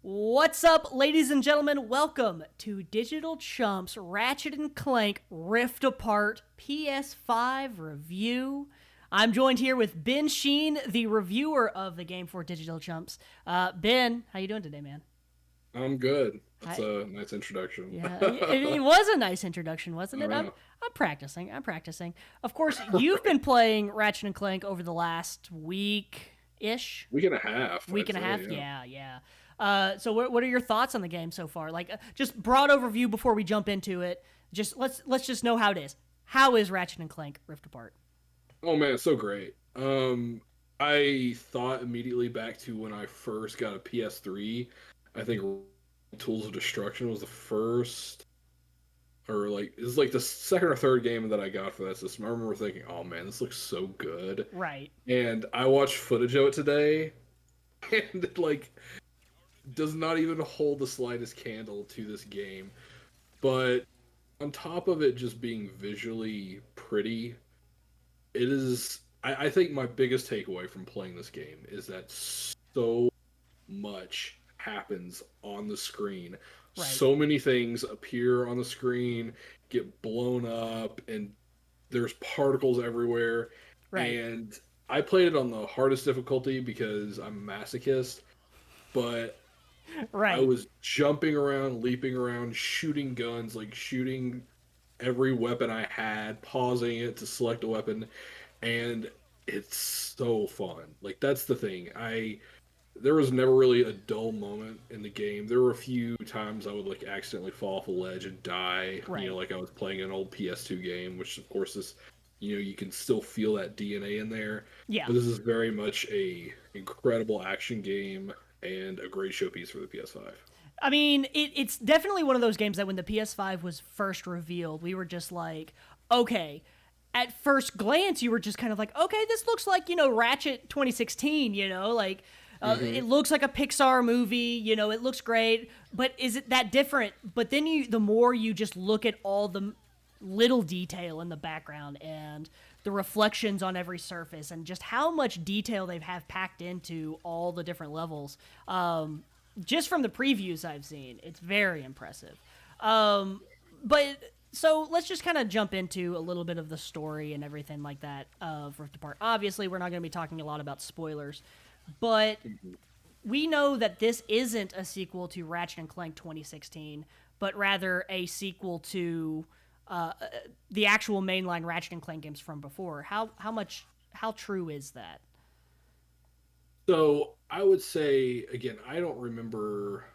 What's up, ladies and gentlemen? Welcome to Digital Chumps Ratchet and Clank Rift Apart PS5 review. I'm joined here with Ben Sheene, the reviewer of the game for Digital Chumps. Ben, how you doing today, man? I'm good. That's I, a nice introduction. yeah, it was a nice introduction, wasn't it? I'm Uh, I'm practicing. I'm practicing. Of course, you've been playing Ratchet and Clank over the last week ish. Week and a half, Week I'd and a say. half, Yeah. yeah, yeah. So what are your thoughts on the game so far? Like, just broad overview before we jump into it. Just let's just know how it is. How is Ratchet and Clank Rift Apart? Oh man, it's so great. I thought immediately back to when I first got a PS3. I think Tools of Destruction was the first, or like it's like the second or third game that I got for that system. I remember thinking, "Oh man, this looks so good." Right, And I watched footage of it today, and it like does not even hold the slightest candle to this game. But on top of it just being visually pretty, it is. I think my biggest takeaway from playing this game is that so much happens on the screen. right, So many things appear on the screen, get blown up, and there's particles everywhere. right, And I played it on the hardest difficulty because I'm a masochist, but I right. was jumping around, leaping around, shooting guns, like shooting every weapon I had, pausing it to select a weapon, and it's so fun. Like that's the thing. I There was never really a dull moment in the game. There were a few times I would like accidentally fall off a ledge and die, Right. like I was playing an old PS2 game, which of course is you can still feel that DNA in there. Yeah. But this is very much a incredible action game and a great showpiece for the PS5. I mean, it's definitely one of those games that when the PS5 was first revealed, we were just like, okay. At first glance, you were just kind of like, okay, this looks like, Ratchet 2016, like Hmm. it looks like a Pixar movie, it looks great, but is it that different? But then the more you just look at all the little detail in the background and the reflections on every surface and just how much detail they have packed into all the different levels. Just from the previews I've seen, it's very impressive. But so let's just kind of jump into a little bit of the story and everything like that of Rift Apart. Obviously, we're not going to be talking a lot about spoilers, but we know that this isn't a sequel to Ratchet and Clank 2016, but rather a sequel to the actual mainline Ratchet and Clank games from before. How true is that? So I would say again, I don't remember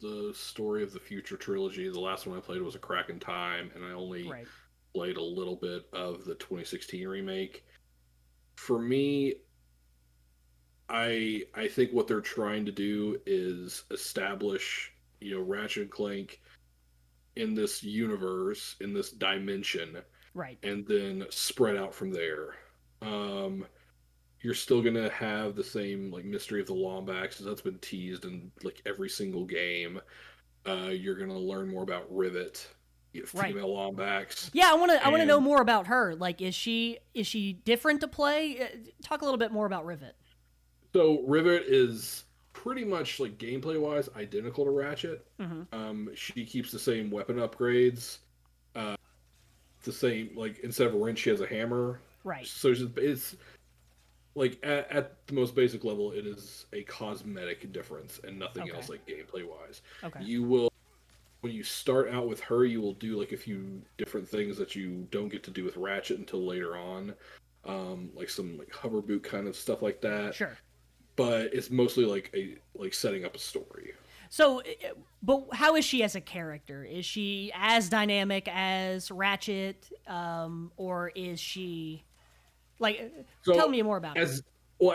the Story of the Future trilogy. The last one I played was A Crack in Time, and I only Right. played a little bit of the 2016 remake. For me, I think what they're trying to do is establish, Ratchet and Clank in this universe, in this dimension, Right. and then spread out from there. Um, you're still gonna have the same like mystery of the Lombax, because that's been teased in like every single game. You're gonna learn more about Rivet, Right. female Lombax, Yeah, I want to know and more about her. Like, is she different to play? Talk a little bit more about Rivet. so Rivet is pretty much like gameplay wise identical to Ratchet. Mm-hmm. She keeps the same weapon upgrades, uh, the same like instead of a wrench, she has a hammer. Right. So it's like at the most basic level, it is a cosmetic difference and nothing Okay. else like gameplay wise. Okay. You will When you start out with her, you will do like a few different things that you don't get to do with Ratchet until later on, like some like hover boot kind of stuff like that. Sure. But it's mostly like setting up a story. So, but how is she as a character? Is she as dynamic as Ratchet, or is she like? Tell So me more about her. as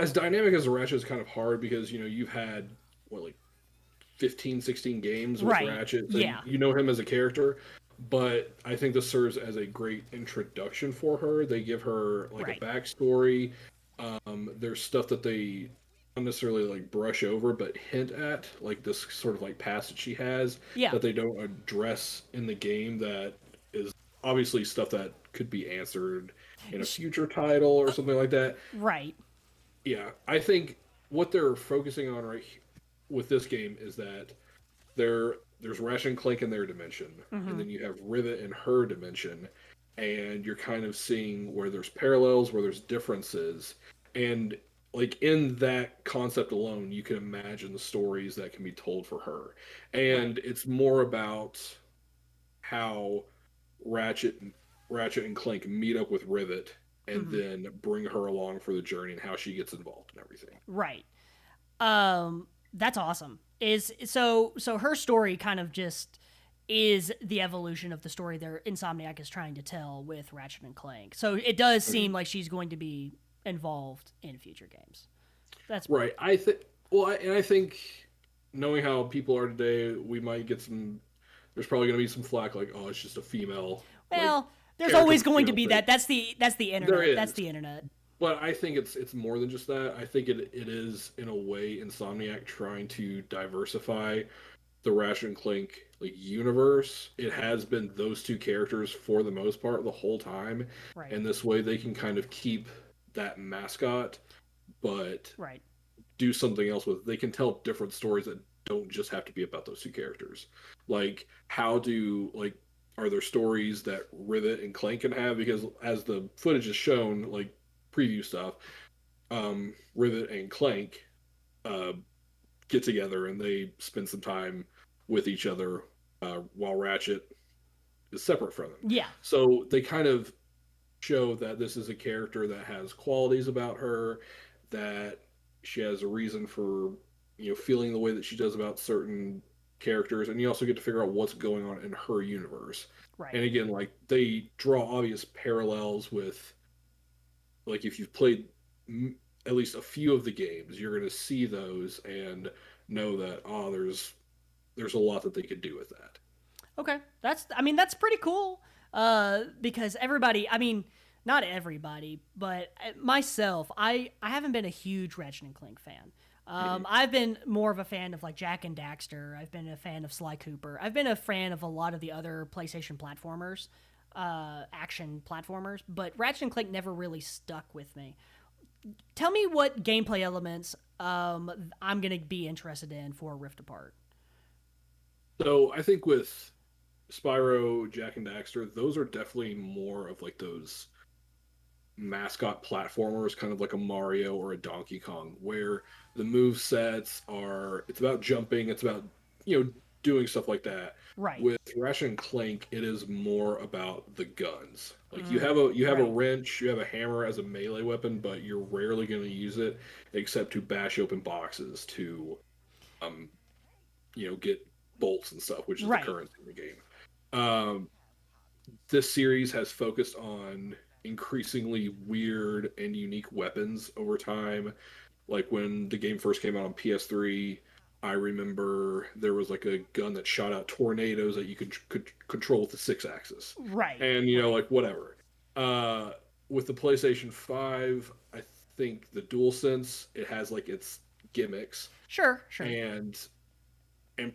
as dynamic as Ratchet is kind of hard because you've had what like 15, 16 games with Right. Ratchet, so Yeah. you know him as a character. But I think this serves as a great introduction for her. They give her like a Right. backstory. There's stuff that they not necessarily like brush over, but hint at, like this sort of like past that she has Yeah. that they don't address in the game. That is obviously stuff that could be answered in a Sh- future title or something like that. Right. Yeah, I think what they're focusing on with this game is that there's Ratchet and Clank in their dimension, and Mm-hmm. then you have Rivet in her dimension, and you're kind of seeing where there's parallels, where there's differences, and like in that concept alone, you can imagine the stories that can be told for her, Right. and it's more about how Ratchet Ratchet and Clank meet up with Rivet and Mm-hmm. then bring her along for the journey and how she gets involved and everything. Right. That's awesome. Is so her story kind of just is the evolution of the story that Insomniac is trying to tell with Ratchet and Clank. So it does seem Mhm. like she's going to be involved in future games. That's Right. I think. Well, and I think knowing how people are today, we might get some. There's probably going to be some flack, like, "Oh, it's just a female like well, there's character always with a going to female be thing." that. That's the There internet. That's is, the internet. but I think it's more than just that. I think it is in a way Insomniac trying to diversify the Ratchet and Clank like universe. It has been those two characters for the most part the whole time, Right. and this way they can kind of keep that mascot, but Right. do something else with it. They can tell different stories that don't just have to be about those two characters. Like how do like are there stories that Rivet and Clank can have? Because as the footage is shown, like preview stuff, Rivet and Clank uh, get together and they spend some time with each other while Ratchet is separate from them. Yeah. So they kind of show that this is a character that has qualities about her, that she has a reason for feeling the way that she does about certain characters, and you also get to figure out what's going on in her universe. Right. And again, like they draw obvious parallels with like if you've played at least a few of the games, you're going to see those and know that there's a lot that they could do with that. Okay, that's pretty cool. Because everybody, I mean, not everybody, but myself, I haven't been a huge Ratchet and Clank fan. Mm-hmm. I've been more of a fan of like Jack and Daxter. I've been a fan of Sly Cooper. I've been a fan of a lot of the other PlayStation platformers, action platformers. But Ratchet and Clank never really stuck with me. Tell me what gameplay elements I'm gonna be interested in for Rift Apart. So I think with Spyro, Jack and Daxter, those are definitely more of like those mascot platformers, kind of like a Mario or a Donkey Kong, where the move sets are it's about jumping, it's about doing stuff like that. Right. With Ratchet and Clank, it is more about the guns. Like Mm, you have a right. wrench, you have a hammer as a melee weapon, but you're rarely going to use it except to bash open boxes to um get bolts and stuff, which is the Right. currency in the game. Um, this series has focused on increasingly weird and unique weapons over time. Like when the game first came out on PS3, I remember there was like a gun that shot out tornadoes that you could control with the six axis, Right. and Right. like whatever. Uh, with the PlayStation 5, I think the DualSense it has like its gimmicks, Sure. Sure. and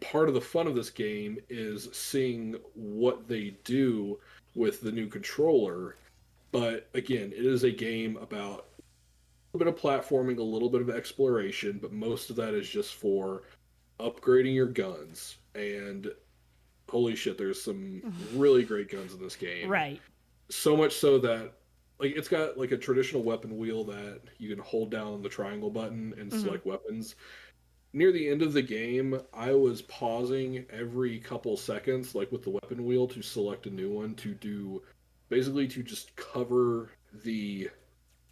part of the fun of this game is seeing what they do with the new controller. But again, it is a game about a bit of platforming, a little bit of exploration, but most of that is just for upgrading your guns. And holy shit, there's some really great guns in this game. Right. So much so that like it's got like a traditional weapon wheel that you can hold down the triangle button and Hmm. select weapons. Near the end of the game, I was pausing every couple seconds, like with the weapon wheel, to select a new one to do basically to just cover the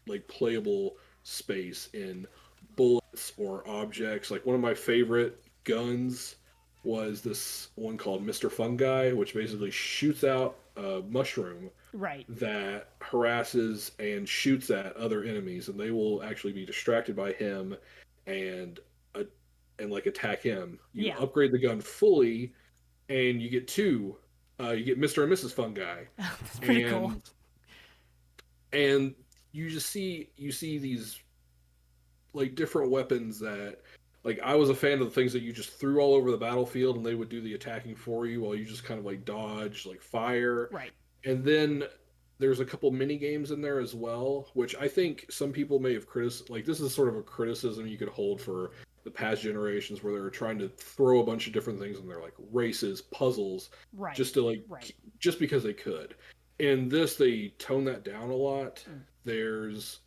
like playable space in bullets or objects. Like one of my favorite guns was this one called Mr. Fungi, which basically shoots out a mushroom Right. that harasses and shoots at other enemies, and they will actually be distracted by him and uh, like attack him. You Yeah. upgrade the gun fully, and you get two. You get Mr. and Mrs. Fungi, That's pretty cool. and and you see these like different weapons that like I was a fan of the things that you just threw all over the battlefield and they would do the attacking for you while you just kind of like dodge like fire. Right. And then there's a couple mini games in there as well, which I think some people may have criticized. Like this is sort of a criticism you could hold for the past generations where they were trying to throw a bunch of different things in there, like races, puzzles, Right. just to like Right. just because they could. In this, they tone that down a lot. Mm. There's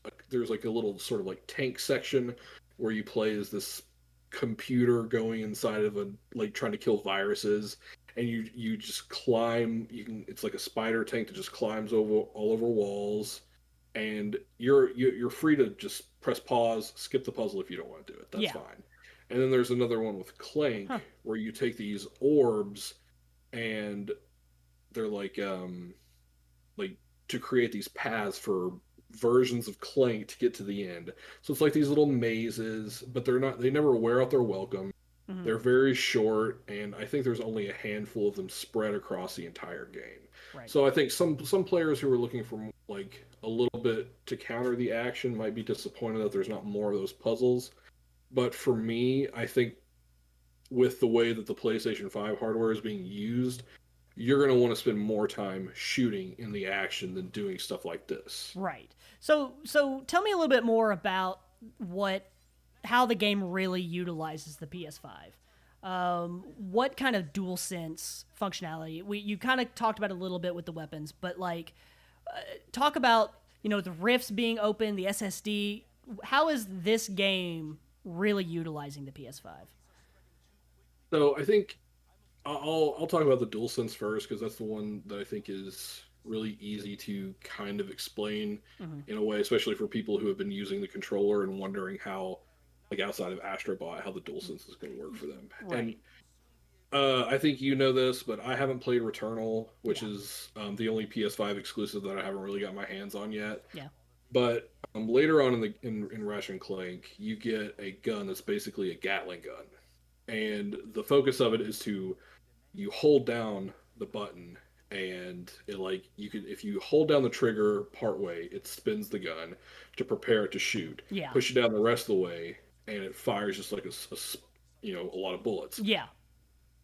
like a little sort of like tank section where you play as this computer going inside of a like trying to kill viruses, and you just climb. You can it's like a spider tank that just climbs over all over walls, and you're free to just press pause, skip the puzzle if you don't want to do it. That's Yeah. fine. And then there's another one with Huh. Clank where you take these orbs and they're like to create these paths for versions of Clank to get to the end. So it's like these little mazes, but they never wear out their welcome. Hmm. They're very short, and I think there's only a handful of them spread across the entire game. Right. So I think some players who are looking for like a little bit to counter the action might be disappointed that there's not more of those puzzles. But for me, I think with the way that the PlayStation 5 hardware is being used, you're going to want to spend more time shooting in the action than doing stuff like this. Right. So tell me a little bit more about what how the game really utilizes the PS5. What kind of dual sense functionality? You kind of talked about it a little bit with the weapons, but like talk about the rifts being open, the SSD. How is this game really utilizing the PS5? So I think I'll talk about the DualSense first because that's the one that I think is really easy to kind of explain Hmm. in a way, especially for people who have been using the controller and wondering how, like outside of Astrobot, how the DualSense is going to work for them. And Right. I think you know this, but I haven't played Returnal, which Yeah. is the only PS5 exclusive that I haven't really got my hands on yet. Yeah. But later on in Ratchet and Clank, you get a gun that's basically a Gatling gun, and the focus of it is to you hold down the button and it like you could if you hold down the trigger part way it spins the gun to prepare it to shoot, Yeah. push it down the rest of the way and it fires just like a lot of bullets. Yeah.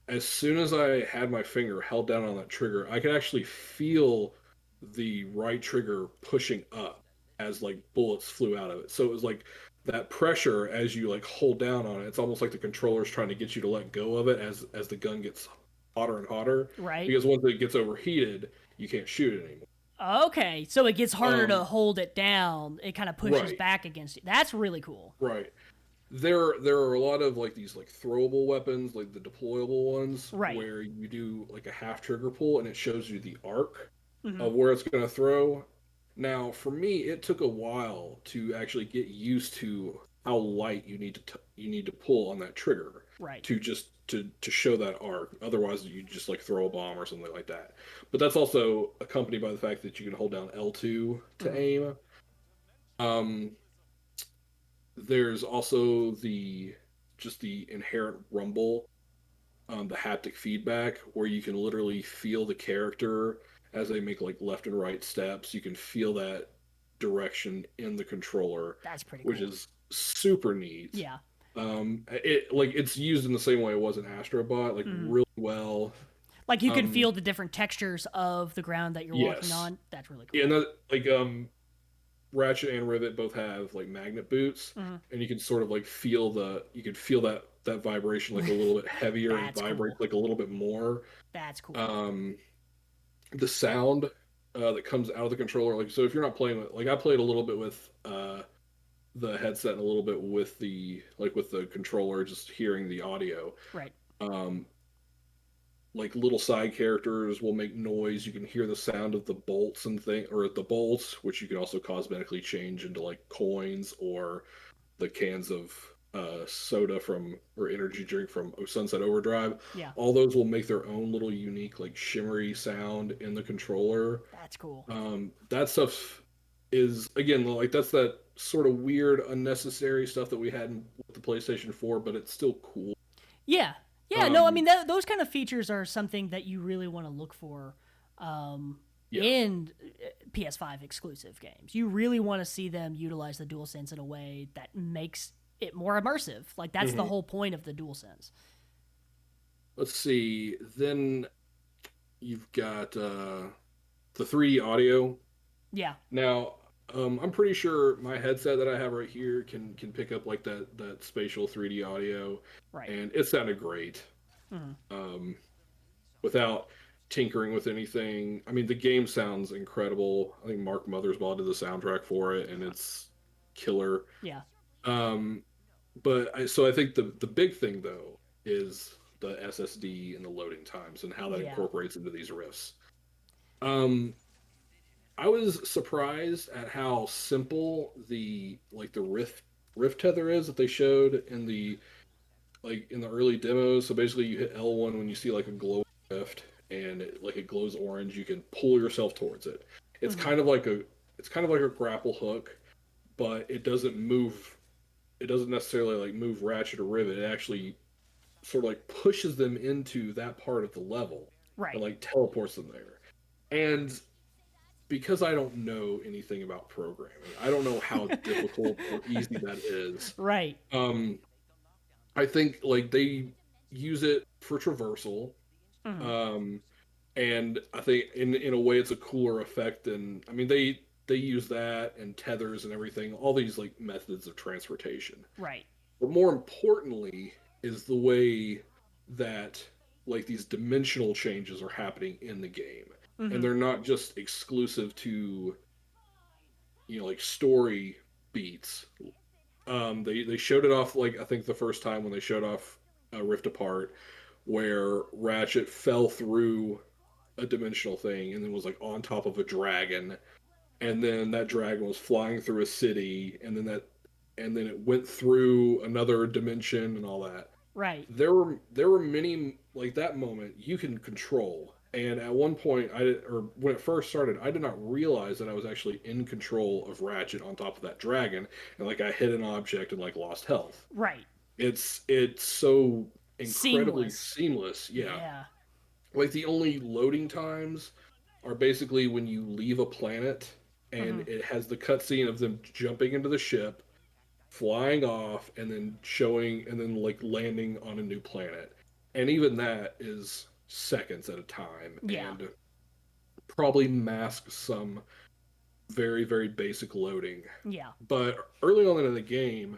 As soon as I had my finger held down on that trigger, I could actually feel the right trigger pushing up as like bullets flew out of it. So it was like that pressure as you like hold down on it. It's almost like the controller's trying to get you to let go of it as the gun gets hotter and hotter. Right. Because once it gets overheated, you can't shoot it anymore. Okay, so it gets harder to Um, hold it down. It kind of pushes right, back against it. That's really cool. right. There are a lot of like these like throwable weapons, like the deployable ones, Right. where you do like a half trigger pull and it shows you the arc Hmm. of where it's going to throw. Now, for me, it took a while to actually get used to how light you need to pull on that trigger Right. to to show that arc. Otherwise, you just like throw a bomb or something like that. But that's also accompanied by the fact that you can hold down L2 to Hmm. aim. Um, there's also the just the inherent rumble, the haptic feedback, where you can literally feel the character as they make like left and right steps. You can feel that direction in the controller, That's pretty which cool. is super neat. Yeah. It like it's used in the same way it was in Astrobot, like Hmm. really well. Like you can Um, feel the different textures of the ground that you're walking yes, on. That's really yeah, cool. and that, like Ratchet and Rivet both have like magnet boots, Hmm. and you can sort of like feel you can feel that vibration like a little bit heavier and That's vibrate cool. like a little bit more. That's cool. Um, the sound that comes out of the controller, like so if you're not playing with like I played a little bit with the headset and a little bit with the controller, just hearing the audio. Right. Um, like little side characters will make noise. You can hear the sound of the bolts and thing, or the bolts, which you can also cosmetically change into like coins or the cans of soda from or energy drink from Sunset Overdrive. Yeah. All those will make their own little unique like shimmery sound in the controller. That's cool. That stuff is again like that's that sort of weird unnecessary stuff that we had with the PlayStation 4, but it's still cool. Yeah. Yeah. No, I Um, mean, those kind of features are something that you really want to look for yeah. in PS5 exclusive games. You really want to see them utilize the DualSense in a way that makes it more immersive. Like, that's the Mhm. whole point of the DualSense. Let's see. Then you've got the 3D audio. Yeah. Now, I'm pretty sure my headset that I have right here can pick up like that spatial 3D audio, Right. and it sounded great. Um, without tinkering with anything. I mean, the game sounds incredible. I think Mark Mothersbaugh did the soundtrack for it, and it's killer. Yeah. Um, so I think the big thing though is the SSD and the loading times and how that Yeah. incorporates into these riffs. Um, I was surprised at how simple the rift tether is that they showed in the early demos. So basically, you hit L1 when you see like a glow rift, and it glows orange. You can pull yourself towards it. It's Mm-hmm. kind of like a grapple hook, but it doesn't move. It doesn't necessarily like move Ratchet or Rivet. It actually sort of like pushes them into that part of the level and Right. like teleports them there. And because I don't know anything about programming, I don't know how difficult or easy that is. Right. Um, I think like they use it for traversal, Mm-hmm. um, and I think in a way it's a cooler effect. And I mean they use that and tethers and everything, all these like methods of transportation. Right. But more importantly is the way that like these dimensional changes are happening in the game, and Mm-hmm. they're not just exclusive to like story beats. They showed it off like I think the first time when they showed off Rift Apart, where Ratchet fell through a dimensional thing and then was like on top of a dragon, and then that dragon was flying through a city, and then it went through another dimension and all that. Right. There were many like that moment you can control. And at one point, or when it first started, I did not realize that I was actually in control of Ratchet on top of that dragon, and like I hit an object and like lost health. Right. It's so incredibly Seamless. seamless. Yeah. Yeah. Like the only loading times are basically when you leave a planet and Mm-hmm. it has the cutscene of them jumping into the ship, flying off, and then showing and then like landing on a new planet. And even that is seconds at a time, Yeah. and probably masks some very, very basic loading. Yeah. But early on in the game,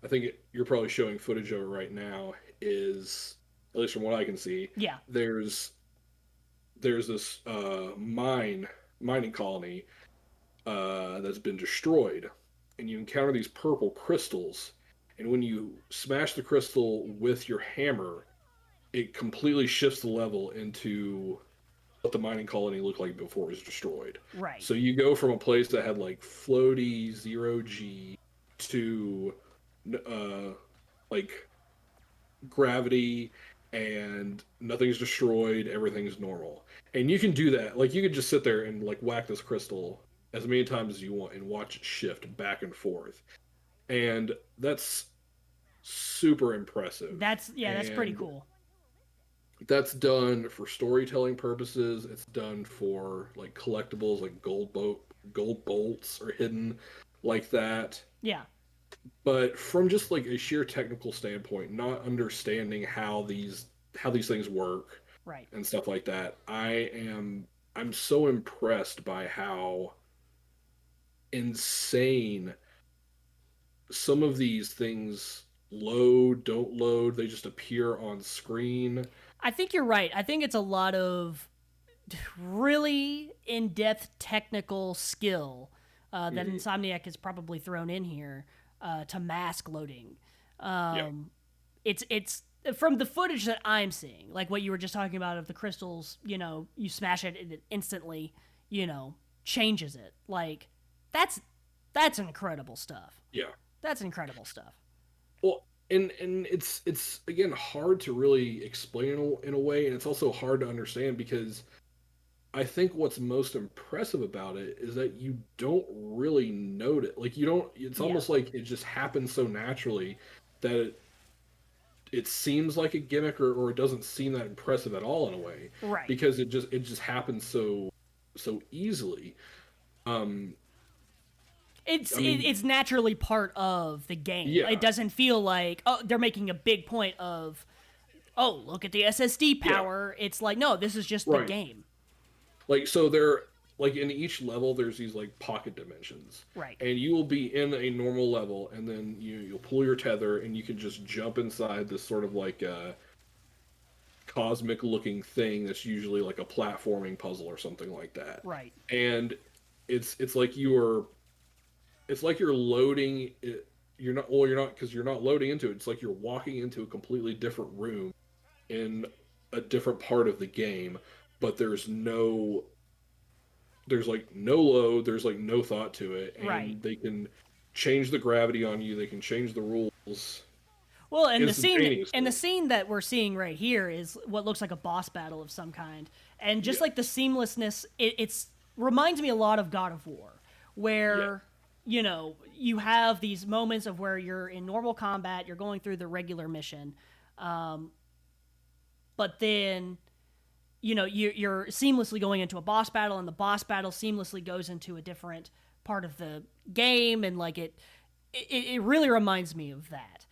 I think you're probably showing footage of it right now, is, at least from what I can see, Yeah. there's this mining colony that's been destroyed, and you encounter these purple crystals, and when you smash the crystal with your hammer, it completely shifts the level into what the mining colony looked like before it was destroyed. Right. So you go from a place that had like floaty 0G to uh, like gravity, and nothing's destroyed, everything's normal. And you can do that. Like you could just sit there and like whack this crystal as many times as you want and watch it shift back and forth. And that's super impressive. That's pretty And cool. that's done for storytelling purposes. It's done for like collectibles, like gold bolts are hidden like that. Yeah. But from just like a sheer technical standpoint, not understanding how these things work Right. and stuff like that, I'm so impressed by how insane some of these things don't load, they just appear on screen. I think you're right. I think it's a lot of really in-depth technical skill that Mhm. Insomniac has probably thrown in here to mask loading. Yeah. It's from the footage that I'm seeing, like what you were just talking about of the crystals. You smash it and it instantly, changes it. Like that's incredible stuff. Yeah. That's incredible stuff. Well, and it's again hard to really explain in a way, and it's also hard to understand because I think what's most impressive about it is that you don't really notice. Like you don't. It's Yeah. almost like it just happens so naturally that it seems like a gimmick, or it doesn't seem that impressive at all in a way, Right. because it just happens so easily. Um, It's I mean, it's naturally part of the game. yeah, It doesn't feel like they're making a big point of look at the SSD yeah, power. It's like no, this is just the right. game. Like so, like in each level there's these like pocket dimensions, Right. and you will be in a normal level, and then you'll pull your tether and you can just jump inside this sort of like cosmic looking thing that's usually like a platforming puzzle or something like that. Right. And it's like you're loading it. You're not because you're not loading into it. It's like you're walking into a completely different room in a different part of the game, but there's like no load, there's like no thought to it, Right. and they can change the gravity on you, they can change the rules Well, and the instantaneously. scene that we're seeing right here is what looks like a boss battle of some kind, and just Yeah. like the seamlessness, it's reminds me a lot of God of War, Yeah. where you have these moments of where you're in normal combat, you're going through the regular mission, but then you're seamlessly going into a boss battle, and the boss battle seamlessly goes into a different part of the game, and like it really reminds me of that.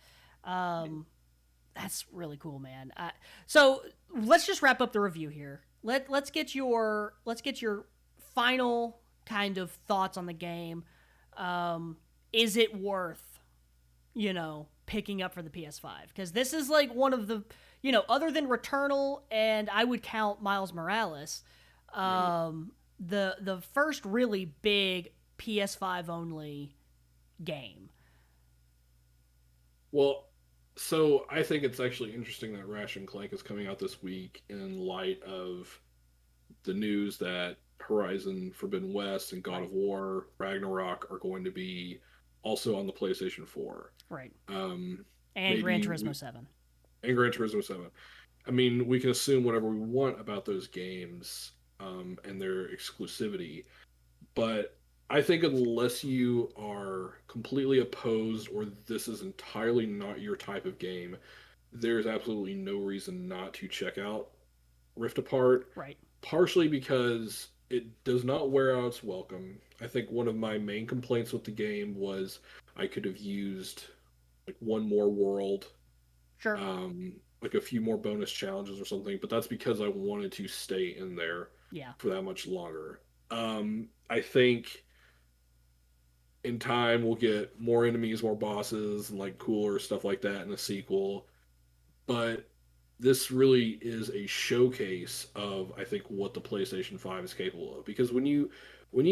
That's really cool, man. So let's just wrap up the review here. Let's get your final kind of thoughts on the game. Is it worth picking up for the PS5? Because this is like one of the other than Returnal, and I would count Miles Morales, the first really big PS5 only game. Well, so I think it's actually interesting that Ratchet Clank is coming out this week in light of the news that Horizon Forbidden West and God Right. of War Ragnarok are going to be also on the PlayStation 4. Right. Um, And Gran maybe Turismo 7. and Gran Turismo 7. I mean, we can assume whatever we want about those games and their exclusivity, but I think unless you are completely opposed or this is entirely not your type of game, there's absolutely no reason not to check out Rift Apart. Right. Partially because it does not wear out its welcome. I think one of my main complaints with the game was I could have used like one more world, Sure. like a few more bonus challenges or something, but that's because I wanted to stay in there Yeah. for that much longer. I think in time we'll get more enemies, more bosses, and like cooler stuff like that in the sequel. But this really is a showcase of I think what the PlayStation 5 is capable of. Because when you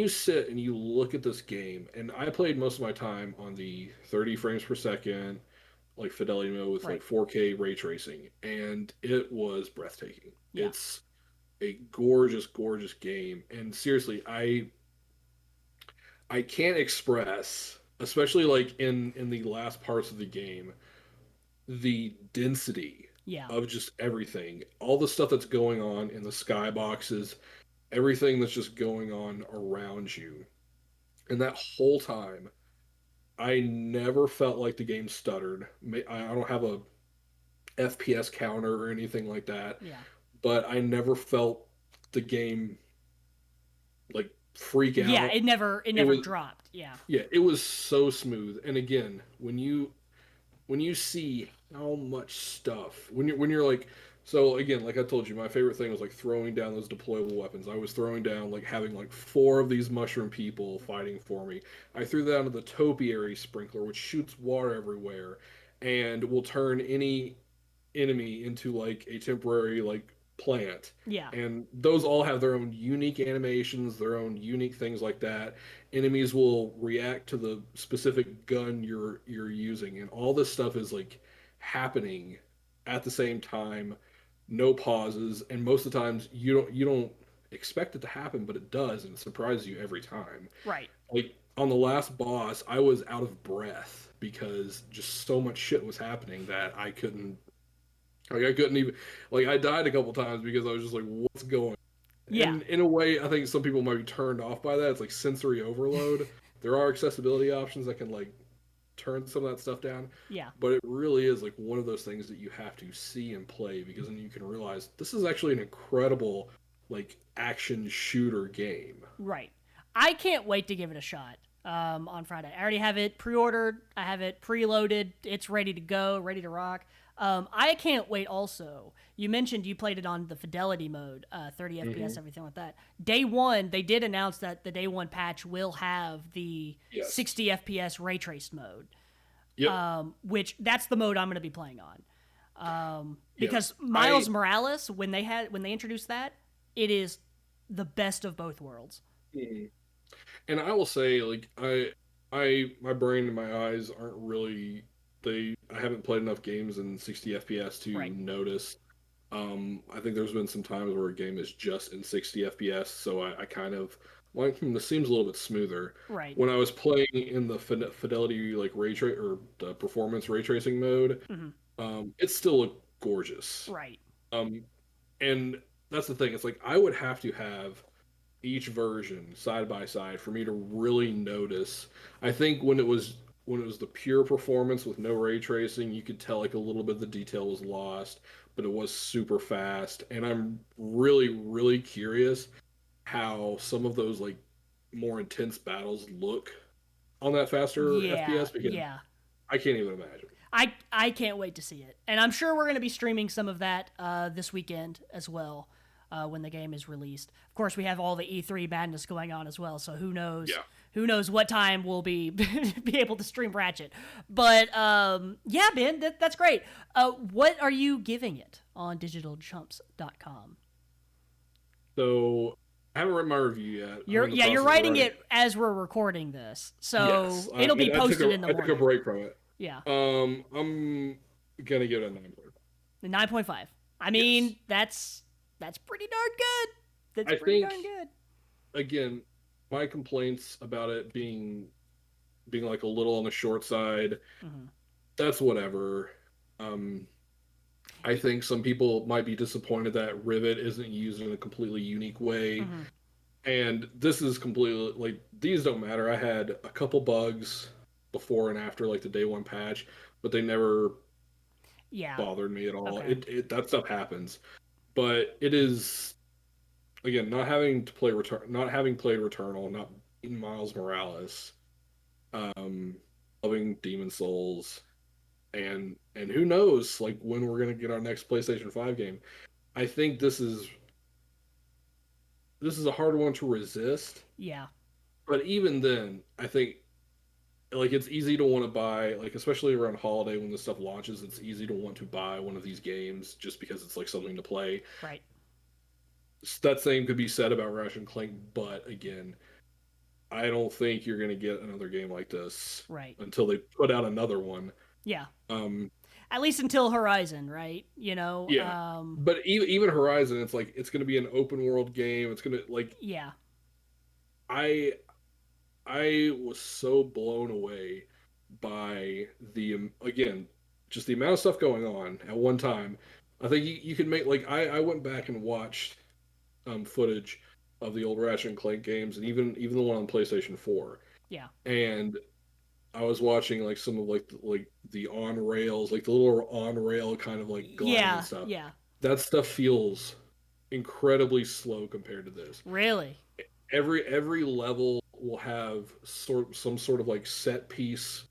sit and you look at this game, and I played most of my time on the 30 frames per second, like fidelity mode with like Right. 4K ray tracing, and it was breathtaking. Yeah. It's a gorgeous, gorgeous game. And seriously, I can't express, especially like in the last parts of the game, the density Yeah. of just everything, all the stuff that's going on in the skyboxes, everything that's just going on around you. And that whole time, I never felt like the game stuttered. I don't have a FPS counter or anything like that, Yeah. but I never felt the game like freak Yeah. out. It It never was dropped. Yeah. yeah, it was so smooth. And again, when you see how much stuff when you're like so again like I told you my favorite thing was like throwing down those deployable weapons. I was throwing down like having like four of these mushroom people fighting for me. I threw down to the topiary sprinkler which shoots water everywhere and will turn any enemy into like a temporary like plant, Yeah. and those all have their own unique animations, their own unique things like that. Enemies will react to the specific gun you're using, and all this stuff is like happening at the same time, no pauses, and most of the times you don't expect it to happen, but it does, and it surprises you every time. Right. Like on the last boss, I was out of breath because just so much shit was happening that I couldn't even like I died a couple times because I was just like, what's going on? Yeah. And in a way, I think some people might be turned off by that. It's like sensory overload. There are accessibility options that can like turn some of that stuff down, Yeah. but it really is like one of those things that you have to see and play because then you can realize this is actually an incredible like action shooter game. Right. I can't wait to give it a shot on Friday. I already have it pre-ordered. I have it preloaded. It's ready to go, ready to rock. I can't wait. Also, you mentioned you played it on the fidelity mode, 30 FPS, everything like that. Day one, they did announce that the day one patch will have the Yes. 60 FPS ray traced mode, Yep. which that's the mode I'm going to be playing on. Because Yes. Miles Morales, when they introduced that, it is the best of both worlds. Mm. And I will say, like, my brain and my eyes aren't really. I haven't played enough games in 60 FPS to Right, notice. I think there's been some times where a game is just in 60 FPS, so I kind of like, this seems a little bit smoother. right, When I was playing in the fidelity, like or the performance ray tracing mode, hmm it still looked gorgeous. right. Um, and that's the thing. It's like I would have to have each version side by side for me to really notice. I think when it was the pure performance with no ray tracing, you could tell like a little bit of the detail was lost, but it was super fast. And I'm really, really curious how some of those like more intense battles look on that faster Yeah, FPS because yeah. I can't even imagine. I can't wait to see it, and I'm sure we're going to be streaming some of that this weekend as well when the game is released. Of course, we have all the E3 madness going on as well, so who knows? Yeah. Who knows what time we'll be be able to stream Ratchet? But yeah, man, that's great. What are you giving it on DigitalChumps.com? So I haven't written my review yet. I'm in the You're process of writing writing. it as we're recording this, Yes, so it'll be posted in the I took a morning. break from it. Yeah. I'm gonna give it a 9. 9.5. I Yes. mean, that's pretty darn good. That's I pretty think darn good. again, my complaints about it being like a little on the short side, Hmm that's whatever. Um, I think some people might be disappointed that Rivet isn't used in a completely unique way, hmm and this is completely like these don't matter. I had a couple bugs before and after like the day one patch, but they never Yeah. bothered me at all. Okay. It that stuff happens, but it is again not having played Returnal, not beaten Miles Morales, um, loving Demon Souls, and who knows like when we're gonna get our next PlayStation 5 game. I think this is a hard one to resist, Yeah. but even then, I think like it's easy to want to buy like especially around holiday when this stuff launches. It's easy to want to buy one of these games just because it's like something to play. Right. That same could be said about Ratchet Clank, but again, I don't think you're gonna get another game like this Right. until they put out another one. Yeah. Um, At least until Horizon, right? You know. yeah, but even Horizon, it's like it's gonna be an open world game. It's gonna like Yeah. I I was so blown away by the again just the amount of stuff going on at one time. I think you can make like I went back and watched footage of the old Ratchet and Clank games and even the one on PlayStation 4. Yeah. And I was watching like some of like the on rails, like the little on rail kind of like gliding and Yeah. stuff. Yeah. That stuff feels incredibly slow compared to this. Really. Every level will have some sort of like set piece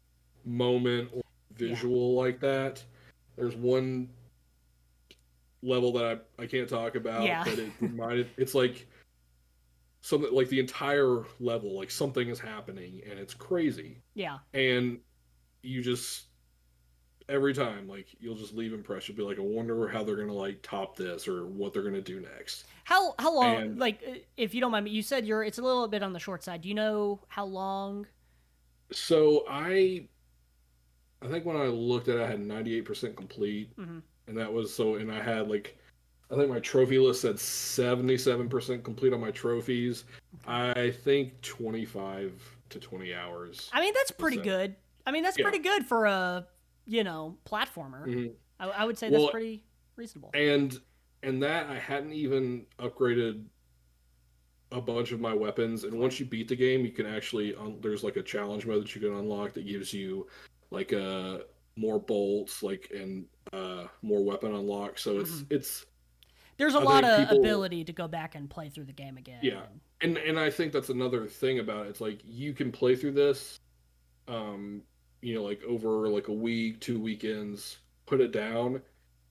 moment or Yeah. visual like that. There's one level that I can't talk about, Yeah. but it's like something like the entire level, like something is happening and it's crazy. yeah. And you just every time like you'll just leave impressed. You'll be like, I wonder how they're gonna like top this or what they're gonna do next. How long? And Like, if you don't mind me, you said it's a little bit on the short side. Do you know how long? so I think when I looked at it, I had 98% complete, Mm-hmm. and that was so. And I had like, I think my trophy list said 77% complete on my trophies. Okay. I think 25 to 20 hours I mean, that's was pretty that. good. I mean, that's Yeah. pretty good for a platformer. hmm I would say that's Well, pretty reasonable. and that I hadn't even upgraded a bunch of my weapons. And Right. once you beat the game, you can actually there's like a challenge mode that you can unlock that gives you like more bolts, like and more weapon unlock. So Mm-hmm. it's There's a I lot think of people ability to go back and play through the game again. yeah, and I think that's another thing about it. It's like you can play through this, um, like over like a week, 2 weekends. put it down,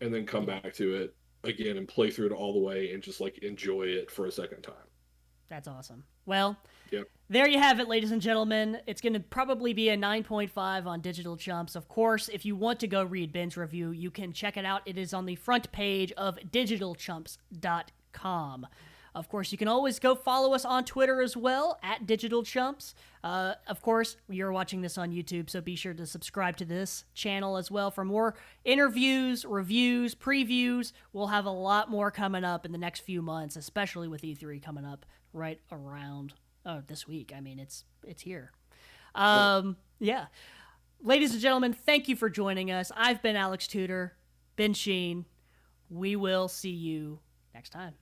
and then come back to it again and play through it all the way and just like enjoy it for a second time. That's awesome. Well, Yep. there you have it, ladies and gentlemen. It's going to probably be a 9.5 on Digital Chumps. Of course, if you want to go read Ben's review, you can check it out. It is on the front page of DigitalChumps.com. Of course, you can always go follow us on Twitter as well, at DigitalChumps. Of course, you're watching this on YouTube, so be sure to subscribe to this channel as well for more interviews, reviews, previews. We'll have a lot more coming up in the next few months, especially with E3 coming up right around this week. I mean, it's here. Yeah. Ladies and gentlemen, thank you for joining us. I've been Alex Tudor, Ben Sheene. We will see you next time.